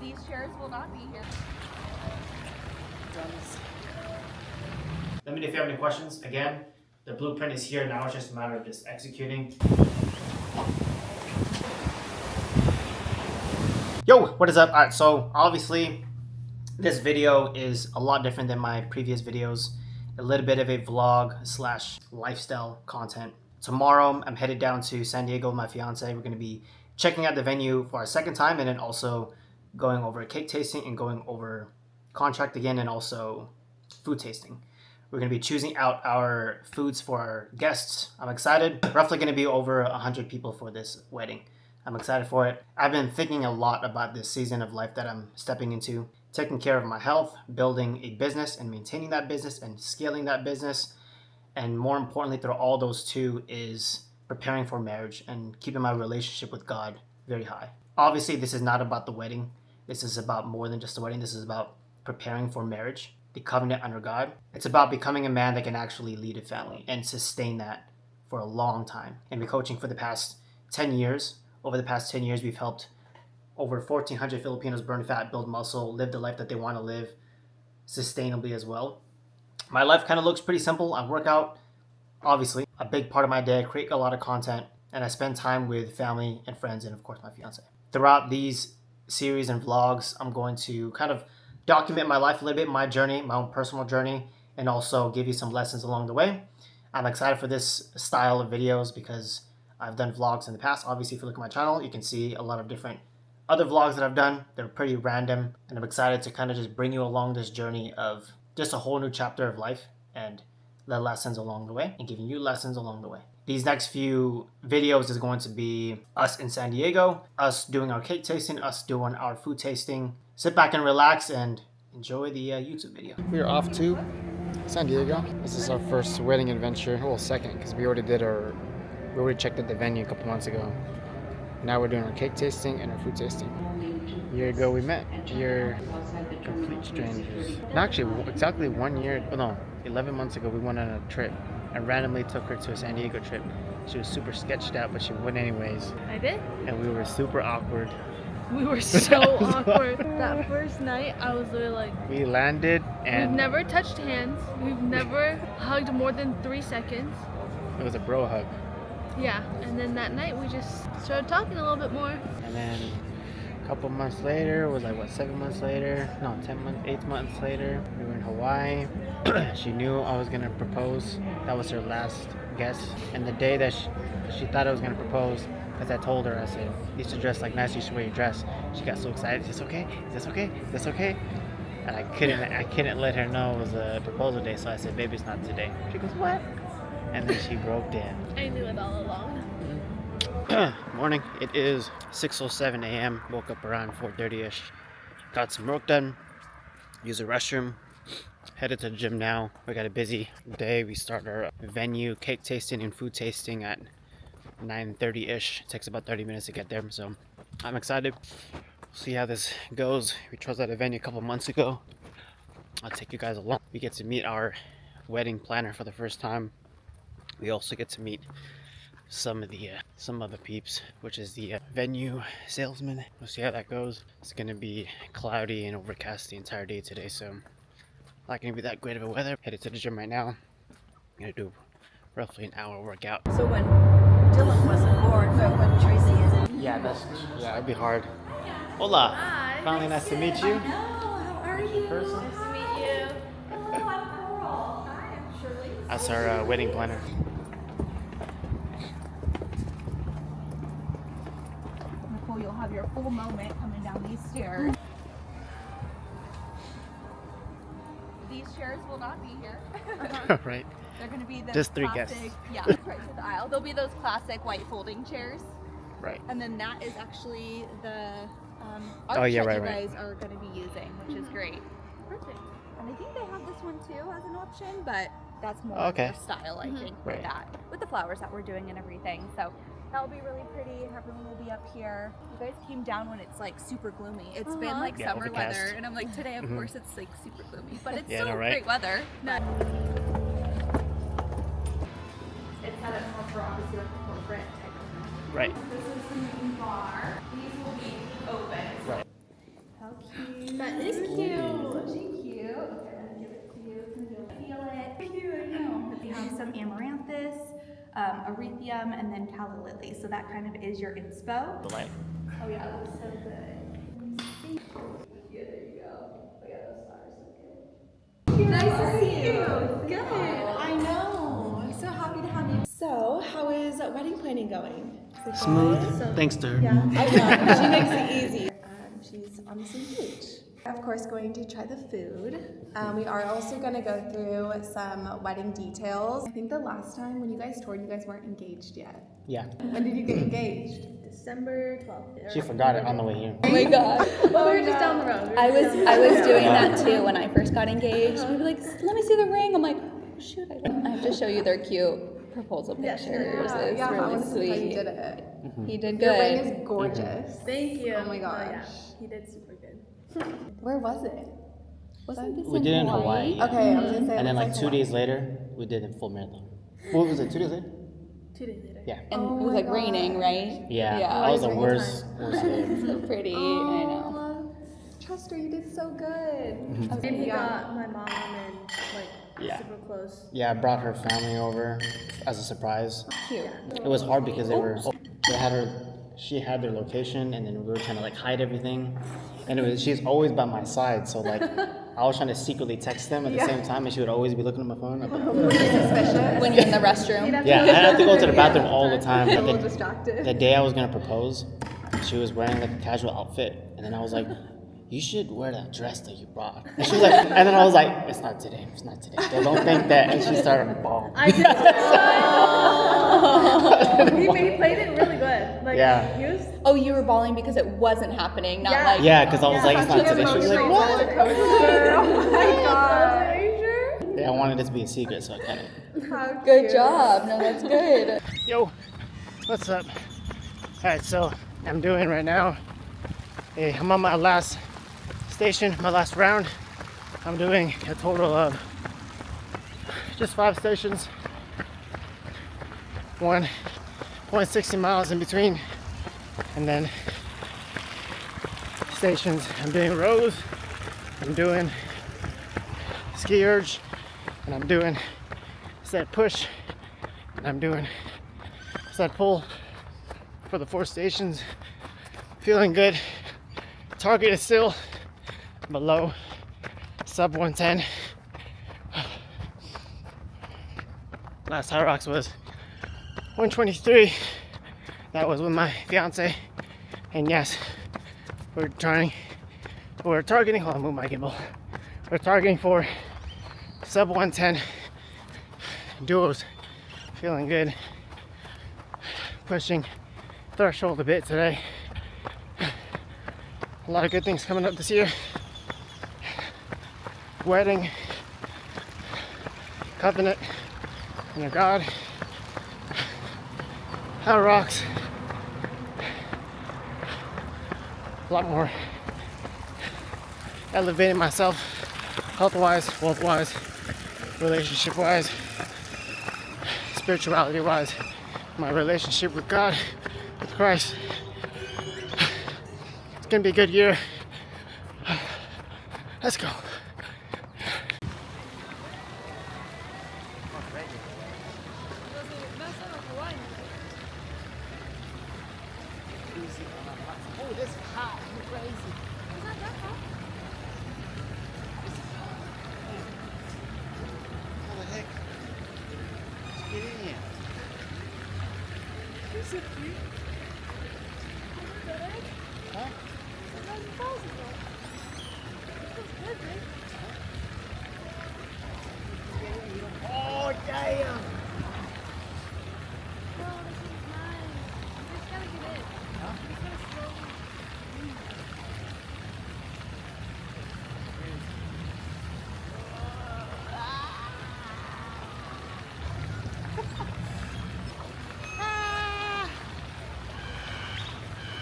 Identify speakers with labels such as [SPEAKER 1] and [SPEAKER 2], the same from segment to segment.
[SPEAKER 1] These chairs will not be here.
[SPEAKER 2] Let me know if you have any questions. Again, the blueprint is here. Now it's just a matter of just executing. Yo, what is up? Alright, so obviously this video is a lot different than my previous videos. A little bit of a vlog slash lifestyle content. Tomorrow I'm headed down to San Diego with my fiance. We're going to be checking out the venue for our second time, and then also going over a cake tasting and going over contract again, and also food tasting. We're going to be choosing out our foods for our guests. I'm excited. Roughly going to be over 100 people for this wedding. I'm excited for it. I've been thinking a lot about this season of life that I'm stepping into. Taking care of my health, building a business and maintaining that business and scaling that business. And more importantly, through all those two is preparing for marriage and keeping my relationship with God very high. Obviously, this is not about the wedding. This is about more than just a wedding. This is about preparing for marriage, the covenant under God. It's about becoming a man that can actually lead a family and sustain that for a long time. And been coaching for the past 10 years. Over the past 10 years, we've helped over 1,400 Filipinos burn fat, build muscle, live the life that they want to live sustainably as well. My life kind of looks pretty simple. I work out, obviously, a big part of my day. I create a lot of content, and I spend time with family and friends, and of course my fiance. Throughout these series and vlogs, I'm going to kind of document my life a little bit, my journey, my own personal journey, and also give you some lessons along the way. I'm excited for this style of videos because I've done vlogs in the past. Obviously, if you look at my channel, you can see a lot of different other vlogs that I've done. They're pretty random, and I'm excited to kind of just bring you along this journey of just a whole new chapter of life and the lessons along the way and giving you lessons along the way. These next few videos is going to be us in San Diego, us doing our cake tasting, us doing our food tasting. Sit back and relax and enjoy the YouTube video. We are off to San Diego. This is our first wedding adventure. Well, second, because we already checked out the venue a couple months ago. Now we're doing our cake tasting and our food tasting. A year ago we met. You're complete strangers. No, actually, exactly 1 year, 11 months ago we went on a trip. I randomly took her to a San Diego trip. She was super sketched out, but she went anyways.
[SPEAKER 1] I did?
[SPEAKER 2] And we were super awkward.
[SPEAKER 1] We were so awkward. That first night, I was literally like...
[SPEAKER 2] We landed and...
[SPEAKER 1] We've never touched hands. We've never hugged more than 3 seconds.
[SPEAKER 2] It was a bro hug.
[SPEAKER 1] Yeah, and then that night we just started talking a little bit more.
[SPEAKER 2] And then a couple months later, was like what, 7 months later? No, 8 months later, we were in Hawaii. She knew I was gonna propose. That was her last guess. And the day that she thought I was gonna propose, as I told her, I said, you should dress like nice, you should wear your dress. She got so excited. Is this okay? Is this okay? Is this okay? And I couldn't let her know it was a proposal day, so I said, baby, it's not today. She goes, what? And then she broke down.
[SPEAKER 1] I knew it all along.
[SPEAKER 2] Morning. It is 6:07 a.m. Woke up around 4:30ish. Got some work done. Used the restroom. Headed to the gym now. We got a busy day. We start our venue cake tasting and food tasting at 9:30ish. It takes about 30 minutes to get there, so I'm excited. See how this goes. We chose out a venue a couple months ago. I'll take you guys along. We get to meet our wedding planner for the first time. We also get to meet some of the peeps, which is the venue salesman. We'll see how that goes. It's gonna be cloudy and overcast the entire day today, so not gonna be that great of a weather. Headed to the gym right now. I'm gonna do roughly an hour workout.
[SPEAKER 3] So when Dylan wasn't born, but when Tracy is.
[SPEAKER 2] Yeah, it'd be hard. Hola.
[SPEAKER 1] Hi.
[SPEAKER 2] Finally, nice to meet you.
[SPEAKER 3] How are you?
[SPEAKER 2] Person.
[SPEAKER 1] Nice to meet you.
[SPEAKER 3] Hi, I'm Shirley.
[SPEAKER 2] That's our wedding planner.
[SPEAKER 3] Nicole, you'll have your full moment coming down these stairs.
[SPEAKER 1] These chairs will not be here.
[SPEAKER 2] Right.
[SPEAKER 1] They're going to be the
[SPEAKER 2] Just 3
[SPEAKER 1] classic,
[SPEAKER 2] guests.
[SPEAKER 1] Yeah, right to the aisle. They'll be those classic white folding chairs.
[SPEAKER 2] Right.
[SPEAKER 1] And then that is actually the
[SPEAKER 2] Oh,
[SPEAKER 1] arch
[SPEAKER 2] yeah,
[SPEAKER 1] that
[SPEAKER 2] right,
[SPEAKER 1] you
[SPEAKER 2] right.
[SPEAKER 1] guys are going to be using, which is great. Perfect. And I think they have this one too as an option, but that's more
[SPEAKER 2] Okay.
[SPEAKER 1] their style, I think,
[SPEAKER 2] Right.
[SPEAKER 1] with that. With the flowers that we're doing and everything. So that will be really pretty. Everyone will be up here. You guys came down when it's like super gloomy. It's been like
[SPEAKER 2] Yeah,
[SPEAKER 1] summer
[SPEAKER 2] overcast.
[SPEAKER 1] weather, and I'm like, today, of course, it's like super gloomy, but it's
[SPEAKER 2] Yeah,
[SPEAKER 1] still
[SPEAKER 2] no, right?
[SPEAKER 1] great weather. It's set up more for obviously like the corporate type of room.
[SPEAKER 2] Right.
[SPEAKER 1] This is the main bar. These will be open.
[SPEAKER 2] Right.
[SPEAKER 3] How
[SPEAKER 1] erythium, and then calla lily. So that kind of is your inspo.
[SPEAKER 2] The light.
[SPEAKER 1] Oh yeah, it looks so good. Nice to see you. Good. I know. I'm so happy to have you.
[SPEAKER 4] So, how is wedding planning going? Is it
[SPEAKER 2] Smooth.
[SPEAKER 4] good?
[SPEAKER 2] Thanks to her.
[SPEAKER 4] Yeah, I know. She makes it easy. She's on the same page. Of course, going to try the food. We are also going to go through some wedding details. I think the last time when you guys toured, you guys weren't engaged yet.
[SPEAKER 2] Yeah.
[SPEAKER 4] When did you get engaged?
[SPEAKER 5] December 12th.
[SPEAKER 2] She forgot it on the way here.
[SPEAKER 1] Oh my god.
[SPEAKER 5] Well, we were just down the road.
[SPEAKER 1] I was doing that too when I first got engaged. We'd be like, let me see the ring. I'm like, oh, shoot, I have to show you their cute proposal pictures. It's
[SPEAKER 4] I
[SPEAKER 1] really
[SPEAKER 4] was surprised you
[SPEAKER 1] sweet.
[SPEAKER 4] did it.
[SPEAKER 1] He did
[SPEAKER 4] Your ring
[SPEAKER 1] good.
[SPEAKER 4] is gorgeous.
[SPEAKER 5] Thank you.
[SPEAKER 4] Oh my gosh.
[SPEAKER 5] yeah, he did super good.
[SPEAKER 4] Where was it?
[SPEAKER 1] Wasn't this
[SPEAKER 2] We did it in Hawaii. Yeah.
[SPEAKER 4] Okay, I was going to say.
[SPEAKER 2] And then
[SPEAKER 4] it
[SPEAKER 2] like
[SPEAKER 4] was
[SPEAKER 2] 2 days later, we did a full marathon. What was it? 2 days later?
[SPEAKER 5] 2 days later.
[SPEAKER 2] Yeah.
[SPEAKER 1] And
[SPEAKER 4] Oh
[SPEAKER 1] it was
[SPEAKER 4] my
[SPEAKER 1] like raining, right?
[SPEAKER 2] Yeah.
[SPEAKER 1] Yeah.
[SPEAKER 2] That was the
[SPEAKER 4] Rainy
[SPEAKER 2] worst day.
[SPEAKER 1] So pretty. I know.
[SPEAKER 4] Oh, Chester, you did so good.
[SPEAKER 5] And he got my mom and like
[SPEAKER 2] Yeah.
[SPEAKER 5] super close.
[SPEAKER 2] Yeah, I brought her family over as a surprise.
[SPEAKER 1] Cute.
[SPEAKER 2] It was hard because she had their location, and then we were trying to like hide everything. And she's always by my side, so like I was trying to secretly text them at the same time, and she would always be looking at my phone. I'd be like,
[SPEAKER 4] Suspicious.
[SPEAKER 1] When you're in the restroom.
[SPEAKER 2] yeah, I had to go to the bathroom all the time.
[SPEAKER 4] A
[SPEAKER 2] But
[SPEAKER 4] little distracted.
[SPEAKER 2] the day I was gonna propose, she was wearing like a casual outfit, and then I was like, "You should wear that dress that you brought." And she was like, and then I was like, "It's not today. It's not today. Don't think that." And she started bawling.
[SPEAKER 5] I did. He played it really good. Like,
[SPEAKER 2] Yeah.
[SPEAKER 5] He was.
[SPEAKER 1] Oh, you were bawling because it wasn't happening, not
[SPEAKER 5] Yeah.
[SPEAKER 1] like.
[SPEAKER 2] Yeah, because I was like, "It's not today." She was like,
[SPEAKER 4] Emotional
[SPEAKER 2] "What?"
[SPEAKER 4] roller coaster. Oh my god.
[SPEAKER 5] Are you sure?
[SPEAKER 2] Yeah, I wanted it to be a secret, so I kind of.
[SPEAKER 1] Good job. No, that's good.
[SPEAKER 2] Yo, what's up? Alright, so I'm doing right now. I'm on my last station, my last round. I'm doing a total of just 5 stations. 160 miles in between. And then stations. I'm doing rows. I'm doing ski urge. And I'm doing set push. And I'm doing set pull for the 4 stations. Feeling good. Target is still below sub 110. Last High Rocks was 123. That was with my fiance. And yes, we're targeting, hold on, move my gimbal. We're targeting for sub 110 duos. Feeling good. Pushing threshold a bit today. A lot of good things coming up this year. Wedding, covenant, and God, High Rocks. A lot more elevating myself, health-wise, wealth-wise, relationship-wise, spirituality-wise, my relationship with God, with Christ. It's gonna be a good year. Let's go. Oh, this is hot. You're crazy. It's not that hot. How the heck? Let's get in here. You're so cute. Huh? Oh, damn.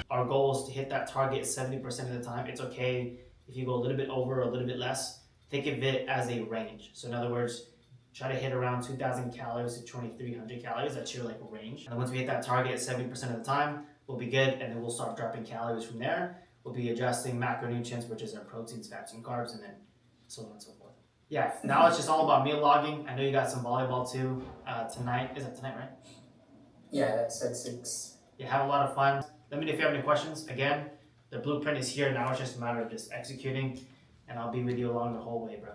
[SPEAKER 2] Our goal is to hit that target 70% of the time. It's okay if you go a little bit over or a little bit less. Think of it as a range. So in other words, try to hit around 2,000 calories to 2,300 calories. That's your like range. And once we hit that target 70% of the time, we'll be good. And then we'll start dropping calories from there. We'll be adjusting macronutrients, which is our proteins, fats, and carbs, and then so on and so forth. Yeah, now it's just all about meal logging. I know you got some volleyball too tonight. Is it tonight, right?
[SPEAKER 6] Yeah, that's at 6.
[SPEAKER 2] Yeah, have a lot of fun. Let me know if you have any questions. Again, the blueprint is here. Now it's just a matter of just executing, and I'll be with you along the whole way, bro.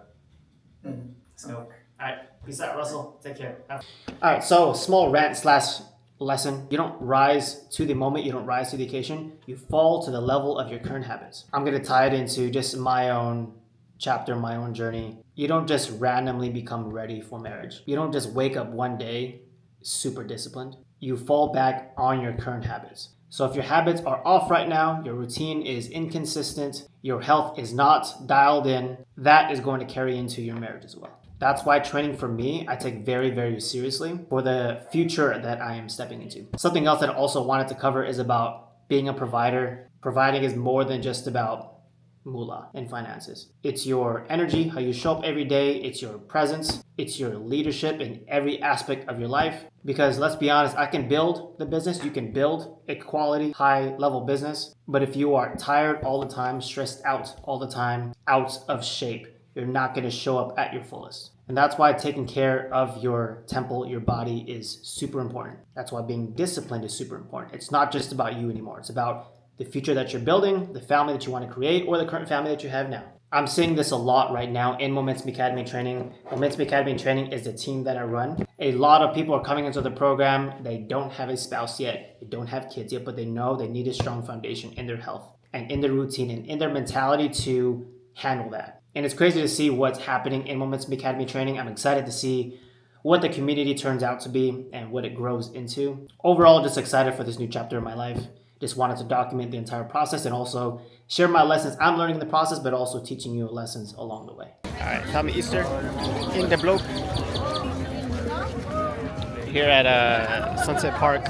[SPEAKER 2] Let's go. All right, peace out, Russell. Take care. All right, so small rant slash lesson. You don't rise to the moment, you don't rise to the occasion, you fall to the level of your current habits. I'm going to tie it into just my own chapter, my own journey. You don't just randomly become ready for marriage. You don't just wake up one day super disciplined. You fall back on your current habits. So if your habits are off right now, your routine is inconsistent, your health is not dialed in, that is going to carry into your marriage as well. That's why training for me, I take very, very seriously for the future that I am stepping into. Something else that I also wanted to cover is about being a provider. Providing is more than just about moolah and finances. It's your energy, how you show up every day. It's your presence. It's your leadership in every aspect of your life. Because let's be honest, I can build the business. You can build a quality, high level business. But if you are tired all the time, stressed out all the time, out of shape, you're not going to show up at your fullest. And that's why taking care of your temple, your body is super important. That's why being disciplined is super important. It's not just about you anymore. It's about the future that you're building, the family that you want to create, or the current family that you have now. I'm seeing this a lot right now in Momentum Academy Training. Momentum Academy Training is the team that I run. A lot of people are coming into the program. They don't have a spouse yet. They don't have kids yet, but they know they need a strong foundation in their health and in their routine and in their mentality to handle that. And it's crazy to see what's happening in Momentum Academy Training. I'm excited to see what the community turns out to be and what it grows into. Overall, just excited for this new chapter in my life. Just wanted to document the entire process and also share my lessons I'm learning in the process, but also teaching you lessons along the way. All right, Tommy Easter in the block here at Sunset Park.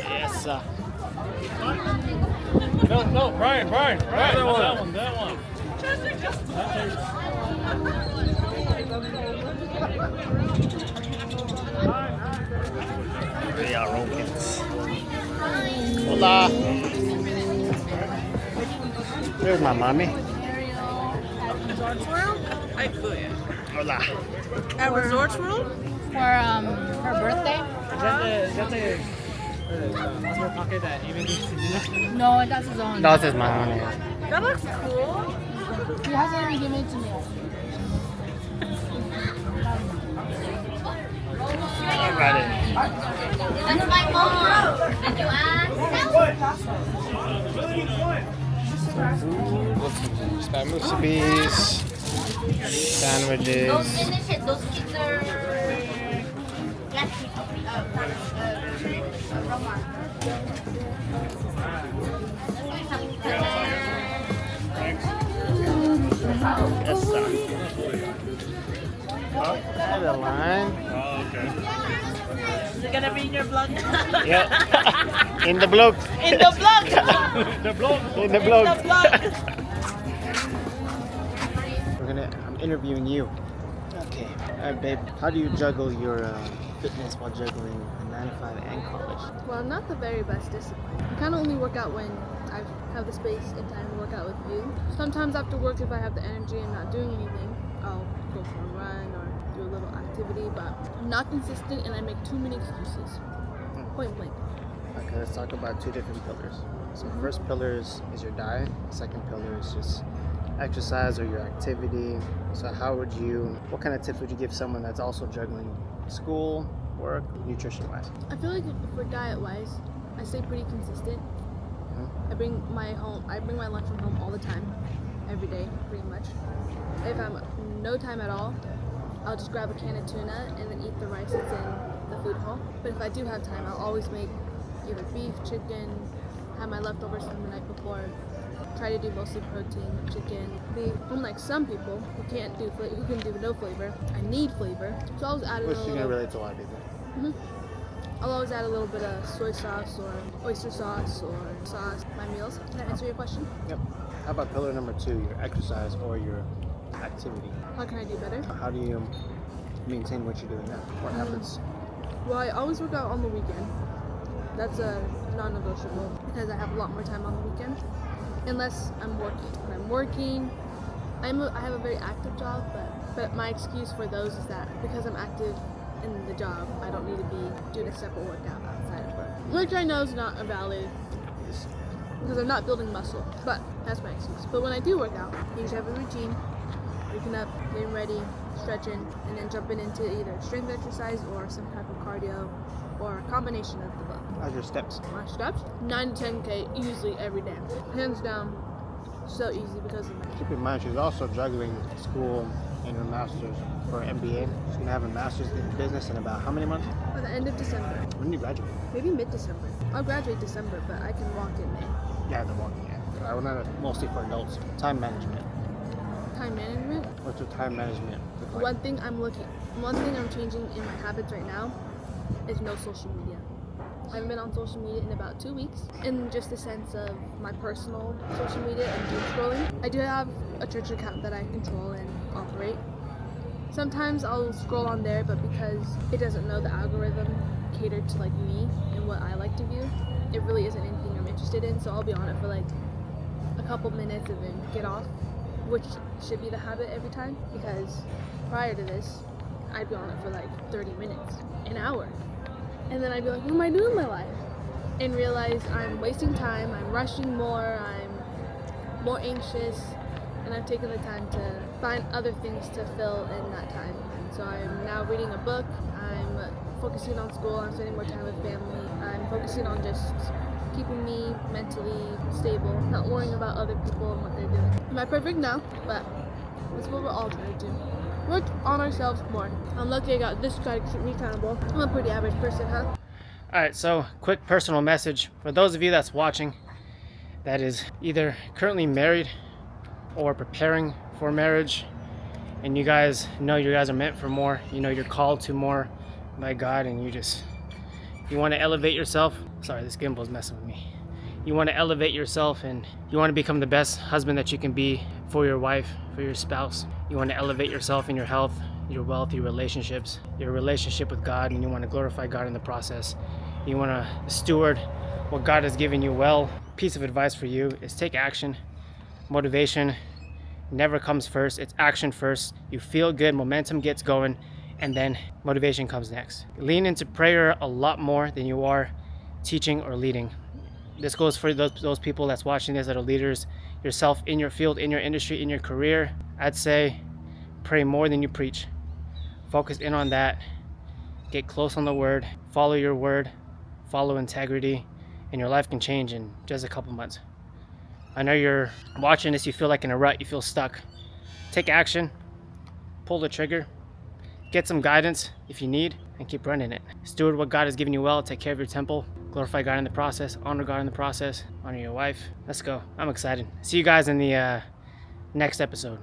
[SPEAKER 2] Yes, sir.
[SPEAKER 7] No, Brian, that one.
[SPEAKER 2] We are Romans. Hola. There's my mommy.
[SPEAKER 8] I flew in.
[SPEAKER 2] Hola.
[SPEAKER 8] At Resorts World?
[SPEAKER 3] For her birthday?
[SPEAKER 7] Is that the Osmo Pocket that even needs to do?
[SPEAKER 3] No, that's his own.
[SPEAKER 2] That's my mommy.
[SPEAKER 8] That looks cool.
[SPEAKER 3] He hasn't even given it to me.
[SPEAKER 2] Alrighty.
[SPEAKER 3] That's my mom. Did you ask?
[SPEAKER 2] Spam recipes, sandwiches.
[SPEAKER 3] Don't finish it. Those kids are...
[SPEAKER 2] Yes, sir. Oh, the line.
[SPEAKER 7] Oh, okay.
[SPEAKER 8] Is it gonna be in your blog?
[SPEAKER 2] Yeah. In the blog.
[SPEAKER 8] In the blog!
[SPEAKER 7] The blog.
[SPEAKER 2] In the blog.
[SPEAKER 8] In the blog!
[SPEAKER 2] I'm interviewing you. Okay. Alright, babe. How do you juggle your fitness while juggling a 9 to 5 and college?
[SPEAKER 5] Well, not the very best discipline. I kind of only work out when I have the space and time to work out with you. Sometimes after work, if I have the energy and not doing anything, I'll go for a run or do a little activity, but I'm not consistent and I make too many excuses. Point blank.
[SPEAKER 2] Okay, let's talk about two different pillars. So first pillar is your diet. Second pillar is just exercise or your activity. So what kind of tips would you give someone that's also juggling school, work, nutrition-wise?
[SPEAKER 5] I feel like for diet-wise, I stay pretty consistent. I bring my lunch from home all the time, every day, pretty much. If I'm no time at all, I'll just grab a can of tuna and then eat the rice that's in the food hall. But if I do have time, I'll always make either beef, chicken, have my leftovers from the night before. Try to do mostly protein, chicken. Unlike some people who can do no flavor, I need flavor. So I'll always add a
[SPEAKER 2] Which
[SPEAKER 5] little.
[SPEAKER 2] you can relate to a lot of people.
[SPEAKER 5] I'll always add a little bit of soy sauce or oyster sauce or sauce to my meals. Can I answer your question?
[SPEAKER 2] Yep. How about pillar number 2, your exercise or your activity?
[SPEAKER 5] How can I do better?
[SPEAKER 2] How do you maintain what you're doing now? What happens?
[SPEAKER 5] Well, I always work out on the weekend. That's a non-negotiable because I have a lot more time on the weekend. Unless I'm working. When I'm working, I have a very active job, but my excuse for those is that because I'm active in the job, I don't need to be doing a separate workout outside of work. Which I know is not a valid excuse, because I'm not building muscle, but that's my excuse. But when I do work out, I usually have a routine, waking up, getting ready, stretching, and then jumping into either strength exercise or some type of cardio or a combination of the both.
[SPEAKER 2] How's your steps?
[SPEAKER 5] My steps, 9 to 10K easily every day. Hands down, so easy because of my
[SPEAKER 2] Keep in mind, she's also juggling school and her master's for MBA. She's gonna have a master's in business in about how many months?
[SPEAKER 5] by the end of December,
[SPEAKER 2] When do you graduate?
[SPEAKER 5] maybe mid-December. I'll graduate December, but I can walk in May.
[SPEAKER 2] Yeah, the walking. Yeah. I want that mostly for adults. Time management.
[SPEAKER 5] Time management.
[SPEAKER 2] What's your time management look like?
[SPEAKER 5] One thing I'm changing in my habits right now is no social media. I haven't been on social media in about 2 weeks, in just the sense of my personal social media and doom scrolling. I do have a church account that I control and operate. Sometimes I'll scroll on there, but because it doesn't know the algorithm catered to like me and what I like to view, it really isn't anything I'm interested in. So I'll be on it for like a couple minutes and then get off, which should be the habit every time, because prior to this, I'd be on it for like 30 minutes, an hour. And then I'd be like, what am I doing in my life? And realize I'm wasting time, I'm rushing more, I'm more anxious, and I've taken the time to find other things to fill in that time. And so I'm now reading a book, I'm focusing on school, I'm spending more time with family, I'm focusing on just keeping me mentally stable, not worrying about other people and what they're doing. Am I perfect? No, but that's what we're all trying to do. Work on ourselves more. I'm lucky I got this guy to keep me accountable. I'm a pretty average person, huh?
[SPEAKER 2] Alright, so quick personal message for those of you that's watching that is either currently married or preparing for marriage, and you guys know you guys are meant for more, you know you're called to more by God, and you want to elevate yourself. Sorry, this gimbal's messing with me. You want to elevate yourself and you want to become the best husband that you can be for your wife, for your spouse. You want to elevate yourself in your health, your wealth, your relationships, your relationship with God, and you want to glorify God in the process. You want to steward what God has given you well. Piece of advice for you is take action. Motivation never comes first. It's action first. You feel good, momentum gets going, and then motivation comes next. Lean into prayer a lot more than you are teaching or leading. This goes for those people that's watching this that are leaders, yourself in your field, in your industry, in your career. I'd say pray more than you preach. Focus in on that. Get close on the word. Follow your word. Follow integrity. And your life can change in just a couple months. I know you're watching this, you feel like in a rut, you feel stuck. Take action. Pull the trigger. Get some guidance if you need, and keep running it. Steward what God has given you well. Take care of your temple. Glorify God in the process. Honor God in the process. Honor your wife. Let's go. I'm excited. See you guys in the next episode.